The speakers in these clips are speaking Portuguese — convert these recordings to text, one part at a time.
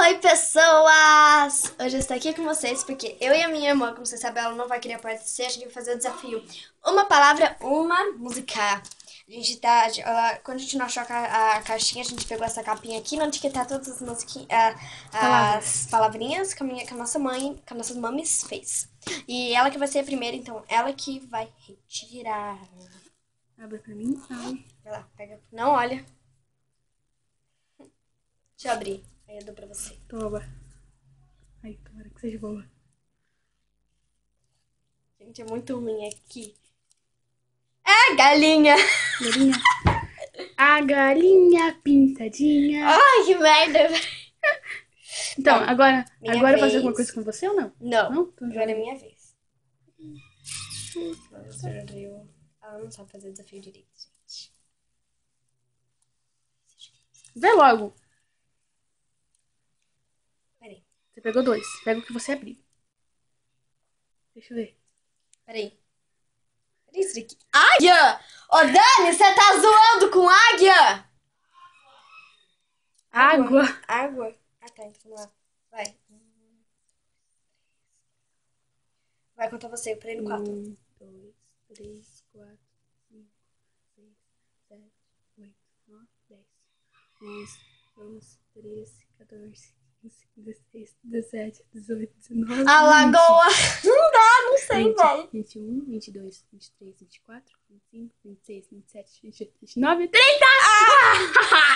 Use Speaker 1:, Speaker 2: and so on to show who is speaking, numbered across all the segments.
Speaker 1: Oi, pessoas! Hoje eu estou aqui com vocês porque eu e a minha irmã, como você sabe, ela não vai querer aparecer, a gente vai fazer o desafio uma palavra, uma música. A gente tá, quando a gente não achou a caixinha, a gente pegou essa capinha aqui, onde que tá todas as musiquinhas, as palavrinhas que a nossa mãe, que a nossas mames fez. E ela que vai ser a primeira, então ela que vai retirar.
Speaker 2: Abre pra mim, abre.
Speaker 1: Vai lá, pega. Não olha. Deixa eu abrir. Aí eu dou pra você.
Speaker 2: Toma. Ai, tomara que seja boa.
Speaker 1: Gente, é muito ruim aqui. É, galinha!
Speaker 2: Galinha. A galinha pintadinha.
Speaker 1: Ai, que merda!
Speaker 2: Então, agora eu
Speaker 1: vez.
Speaker 2: faço alguma coisa com você ou não?
Speaker 1: Não,
Speaker 2: Não? Então,
Speaker 1: agora é minha vez. Ela não sabe fazer desafio direito, gente.
Speaker 2: Vê logo.
Speaker 1: Peraí.
Speaker 2: Você pegou 2. Pega o que você abriu. Deixa eu ver.
Speaker 1: Peraí. Peraí, isso daqui. Águia! Ô, Dani, você tá zoando com águia?
Speaker 2: Água.
Speaker 1: Água? Ah, tá, então vamos lá. Vai. Vai contar você, eu parei no 4.
Speaker 2: 1, 2, 3, 4, 5, 6, 7, 8, 9, 10, 11, 12, 13, 14, 15, 16, 17, 18, 19,
Speaker 1: A lagoa! Não dá, não sei,
Speaker 2: 20,
Speaker 1: velho.
Speaker 2: 21, 22, 23, 24, 25, 26, 27, 28, 29, 30!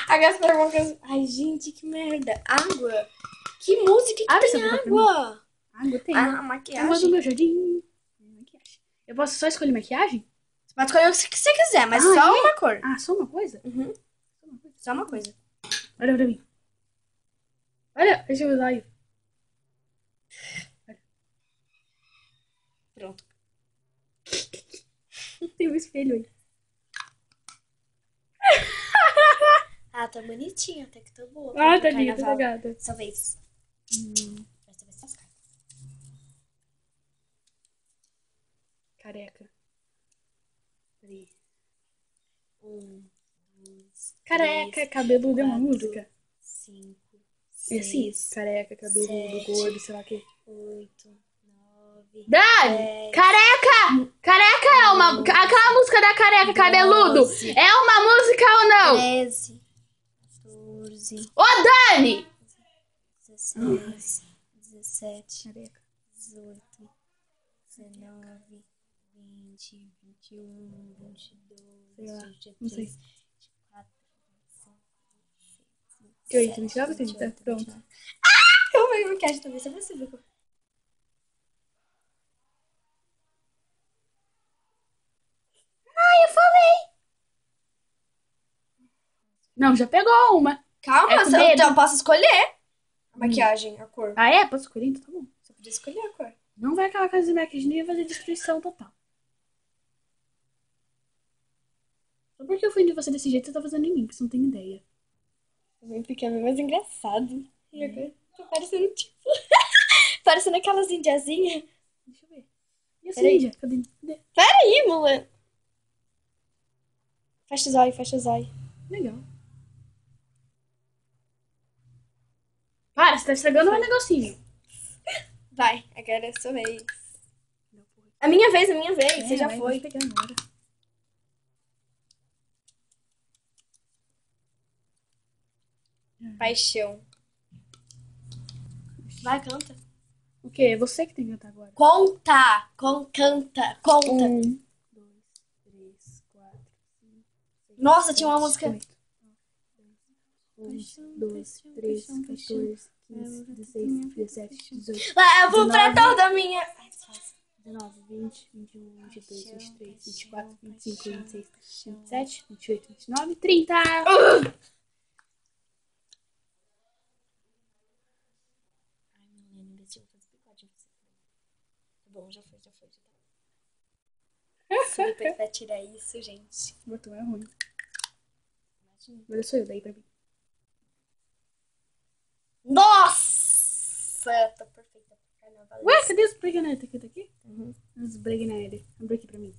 Speaker 1: A Gaspar Mocas. Ai, gente, que merda. Água? Que música que
Speaker 2: Abre
Speaker 1: tem
Speaker 2: essa boca pra
Speaker 1: água?
Speaker 2: Água tem.
Speaker 1: A
Speaker 2: Eu mando
Speaker 1: maquiagem.
Speaker 2: meu jardim. Maquiagem. Eu posso só escolher maquiagem?
Speaker 1: Você pode escolher o que você quiser, mas
Speaker 2: Ah,
Speaker 1: só
Speaker 2: é?
Speaker 1: uma cor.
Speaker 2: Ah, só uma coisa?
Speaker 1: Uhum. Só uma coisa.
Speaker 2: Olha pra mim. Olha, deixa eu usar aí.
Speaker 1: Pronto.
Speaker 2: Tem um espelho aí.
Speaker 1: Ah, tá bonitinho, até que tô boa.
Speaker 2: Ah,
Speaker 1: pro
Speaker 2: tá linda, tá
Speaker 1: carnaval.
Speaker 2: gata.
Speaker 1: Sua vez. Essa vai ser as cartas.
Speaker 2: Careca. Peraí.
Speaker 1: 1, 2,
Speaker 2: Careca, cabeludo é uma música.
Speaker 1: 5,
Speaker 2: É assim?
Speaker 1: 6,
Speaker 2: Careca, cabeludo,
Speaker 1: 7,
Speaker 2: gordo, sei lá o quê.
Speaker 1: 8, 9,
Speaker 2: Dani!
Speaker 1: 10,
Speaker 2: Careca! Careca é uma... Aquela música da careca, cabeludo.
Speaker 1: 12,
Speaker 2: É uma música ou não?
Speaker 1: 13, 14,
Speaker 2: Ô, Dani!
Speaker 1: 16, 17,
Speaker 2: Careca.
Speaker 1: 18, 19, 20, 21, 22,
Speaker 2: Sei lá,
Speaker 1: 23,
Speaker 2: não sei.
Speaker 1: 24, 25, 26,
Speaker 2: Que 8, 29, 30. Pronto.
Speaker 1: Eu vou ver maquiagem também, só pra você ver.
Speaker 2: Eu falei. Não, já pegou uma.
Speaker 1: Calma,
Speaker 2: É com medo.
Speaker 1: eu posso escolher a maquiagem, a cor.
Speaker 2: Ah, é? Posso escolher? Então tá bom.
Speaker 1: Você podia escolher a cor.
Speaker 2: Não vai aquela casa de maquiagem, nem vai fazer destruição total. Só porque eu fui em você desse jeito, você tá fazendo em mim, que você não tem ideia.
Speaker 1: Bem pequeno, mas engraçado. E agora tô parecendo tipo... parecendo aquelas indiazinhas.
Speaker 2: Deixa eu ver. E essa
Speaker 1: Peraí.
Speaker 2: índia? Cadê?
Speaker 1: Peraí, mulher. Fecha os olhos, fecha os olhos.
Speaker 2: Legal. Para, você tá estragando meu negocinho.
Speaker 1: Vai, agora é a sua vez. A minha vez, você já
Speaker 2: vai,
Speaker 1: foi.
Speaker 2: Vou pegar agora.
Speaker 1: Paixão. Vai, canta.
Speaker 2: O quê? É você que tem que cantar agora.
Speaker 1: Conta! Canta! Conta!
Speaker 2: 1, 2, 3, 4, 5, 6,
Speaker 1: Nossa, tinha uma música.
Speaker 2: 8. 1, 2, 3, 14, 15, 16, 17, 18,
Speaker 1: Levo pra
Speaker 2: 19.
Speaker 1: toda a minha...
Speaker 2: 19, 20, 21, 22, 23, 24, 25, 26, 27, 28, 29, 30.
Speaker 1: Ai, menina, deixa eu fazer bigode em você. Tá bom, já foi, já tá. Super pra tirar isso, gente.
Speaker 2: O botão é ruim.
Speaker 1: Imagina.
Speaker 2: Agora sou eu, daí pra mim.
Speaker 1: Nossa! Tô perfeita pro carnaval.
Speaker 2: Ué, cadê os breguinete? Aqui, tá aqui?
Speaker 1: Uhum.
Speaker 2: Os breguinete. Abre aqui pra mim.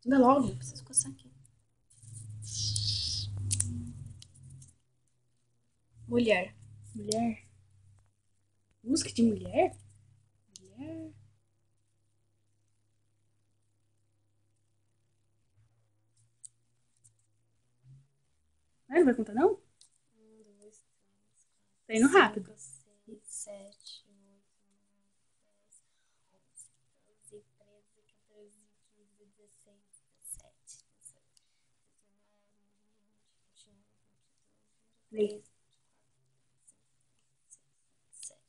Speaker 2: Anda logo.
Speaker 1: Preciso coçar aqui. Mulher.
Speaker 2: Mulher. Música de mulher? Mulher. Ah, não vai contar, não?
Speaker 1: 1, 2, 3,
Speaker 2: Tá indo rápido.
Speaker 1: 5, 6, 7, 8, 9, 10, 11, 12, 13, 14, 15, 16, 17, 18, 19, 20, 21, 22, 23, 24, 25, 26,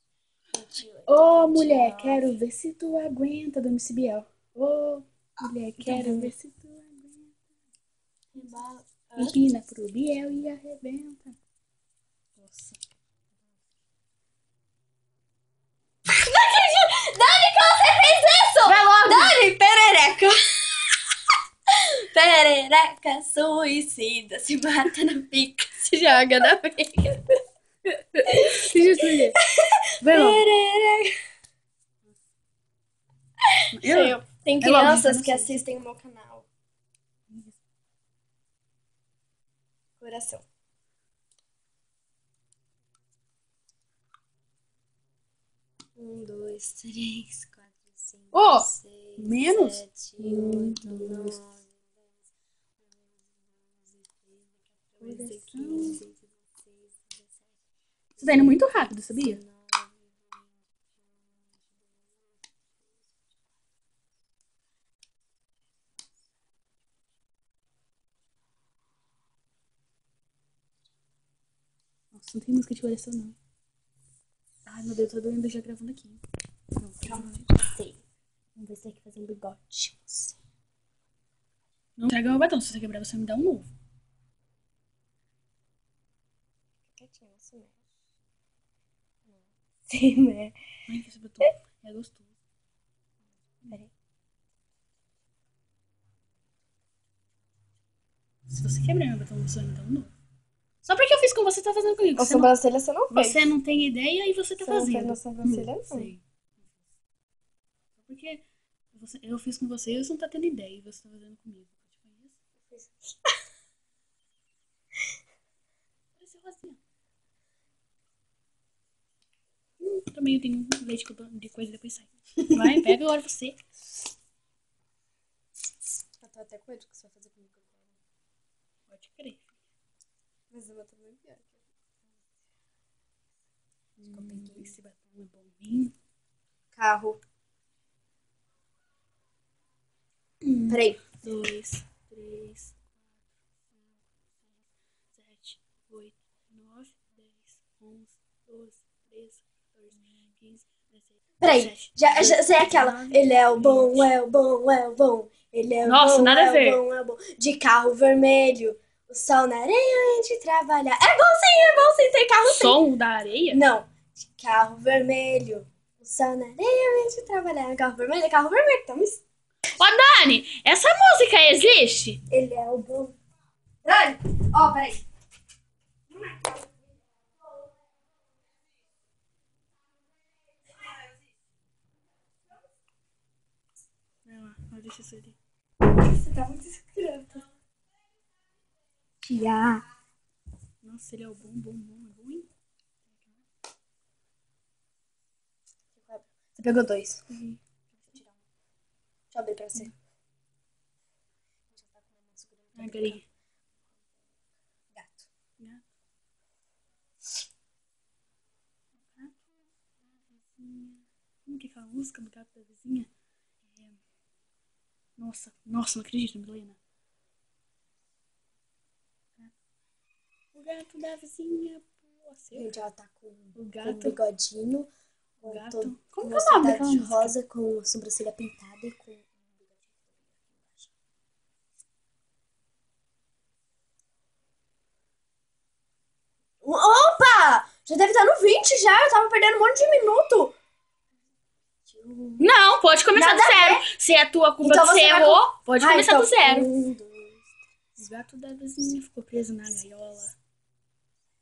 Speaker 1: 27, 28,
Speaker 2: Ô, mulher,
Speaker 1: 29.
Speaker 2: quero ver se tu aguenta, do MC Biel. Ô, mulher, quero ver se tu aguenta.
Speaker 1: Embala.
Speaker 2: Empina pro Biel e arrebenta. Nossa.
Speaker 1: Dani, como você fez isso?
Speaker 2: Vai logo!
Speaker 1: Dani, perereca. Perereca suicida, se mata na pica, se joga na pica.
Speaker 2: Deixa eu escolher. Vai logo.
Speaker 1: Perereca.
Speaker 2: Eu?
Speaker 1: Tem
Speaker 2: É logo,
Speaker 1: crianças
Speaker 2: então,
Speaker 1: que
Speaker 2: não sei.
Speaker 1: assistem o meu canal. Coração. Um, dois, três, quatro, cinco,
Speaker 2: Ô,
Speaker 1: seis,
Speaker 2: menos?
Speaker 1: 7, 8, 9, 10, 11, 12, 13, 14, 15, 16, 17.
Speaker 2: Você tá indo muito rápido, sabia?
Speaker 1: 19, 20,
Speaker 2: Nossa, não tem música de coração, não. Ai, meu Deus, tá doendo já gravando aqui. Não,
Speaker 1: calma, sei. Vamos ver se tem que fazer um bigode.
Speaker 2: não traga meu batom. Se você quebrar, você me dá um novo.
Speaker 1: Quietinho, assim mesmo. Sim, né?
Speaker 2: Ai, que esse batom é gostoso.
Speaker 1: Peraí.
Speaker 2: Se você quebrar meu batom, você me dá um novo. Só porque eu fiz com você, você tá fazendo comigo.
Speaker 1: A
Speaker 2: Você não,
Speaker 1: sobrancelha você não fez.
Speaker 2: você não tem ideia e você tá
Speaker 1: Você não fez
Speaker 2: fazendo.
Speaker 1: na sobrancelha, não.
Speaker 2: Sei. Só porque eu fiz com você e você não tá tendo ideia e você tá fazendo comigo. Eu te conheço. Parece rosinha. Também eu tenho um leite de coisa e depois sai. Vai, pega agora você.
Speaker 1: Eu tô até com medo que você vai fazer comigo agora.
Speaker 2: Pode crer.
Speaker 1: Mas eu vou também pior.
Speaker 2: Esse batom é bombinho.
Speaker 1: Carro. Peraí.
Speaker 2: 2, 3, 4, 5, 6, 7, 8, 9, 10, 11, 12, 13, 14, 15, 16.
Speaker 1: Peraí.
Speaker 2: 17,
Speaker 1: Já sei aquela.
Speaker 2: 19,
Speaker 1: Ele é o
Speaker 2: 20.
Speaker 1: bom, é o bom, é o bom. Ele é o
Speaker 2: Nossa,
Speaker 1: bom,
Speaker 2: nada
Speaker 1: é
Speaker 2: a ver.
Speaker 1: o bom, é o bom. De carro vermelho. O sol na areia antes de trabalhar. É bom sim, tem carro sim.
Speaker 2: Som da areia?
Speaker 1: Não. De carro vermelho. O sol na areia antes de trabalhar. Carro vermelho é carro vermelho. Então,
Speaker 2: Ô, Dani, essa música existe?
Speaker 1: ele é o bom. Dani, ó, peraí.
Speaker 2: Vai lá, deixa isso ali.
Speaker 1: Você tá muito escrota. Tia.
Speaker 2: Nossa, ele é o bom, bom, bom. É bom, hein?
Speaker 1: Você pegou 2.
Speaker 2: Uhum.
Speaker 1: Deixa eu abrir pra você.
Speaker 2: Ai, peraí.
Speaker 1: Gato.
Speaker 2: Gato. Como que é aquela música do gato da vizinha? Nossa, não acredito, Milena. O gato da vizinha.
Speaker 1: Gente, ela tá com
Speaker 2: O
Speaker 1: um
Speaker 2: gato.
Speaker 1: bigodinho.
Speaker 2: O gato.
Speaker 1: Com
Speaker 2: Como que é o nome daquela
Speaker 1: de
Speaker 2: música?
Speaker 1: rosa, com a sobrancelha pintada e com... Opa! Já deve estar no 20 já. Eu tava perdendo um monte de minuto.
Speaker 2: Não, pode começar
Speaker 1: Nada
Speaker 2: do
Speaker 1: a
Speaker 2: zero. Se é tua culpa
Speaker 1: Então
Speaker 2: que você
Speaker 1: você vai
Speaker 2: errou, pode começar
Speaker 1: então,
Speaker 2: do zero.
Speaker 1: 1, 2,
Speaker 2: O gato da vizinha ficou preso na gaiola.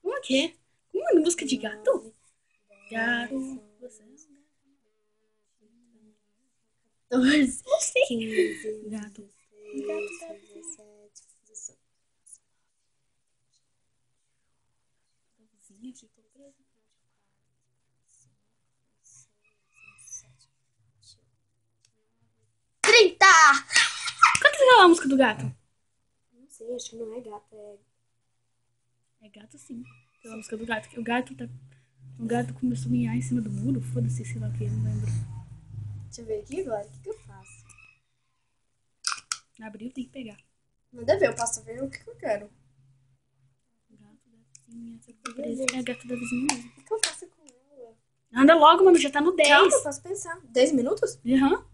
Speaker 2: Como que é? Uma música de gato? Gato. Você é um gato.
Speaker 1: 14,
Speaker 2: Não sei.
Speaker 1: 15,
Speaker 2: Gato.
Speaker 1: 16,
Speaker 2: Gato da
Speaker 1: 17, 18.
Speaker 2: vizinha ficou preso. do gato?
Speaker 1: Não sei, acho que não é gato,
Speaker 2: É gato sim. Tem a música do gato. O gato começou a miar em cima do muro. Foda-se, sei lá o que, não lembro.
Speaker 1: Deixa eu ver aqui agora, o que eu faço?
Speaker 2: Abriu, tem que pegar.
Speaker 1: Manda ver, eu posso ver o que eu quero.
Speaker 2: Gato da vizinha. É gato da vizinha mesmo.
Speaker 1: O que eu faço com ela?
Speaker 2: Anda logo, mano, já tá no 10.
Speaker 1: Calma, eu posso pensar. 10 minutos?
Speaker 2: Aham.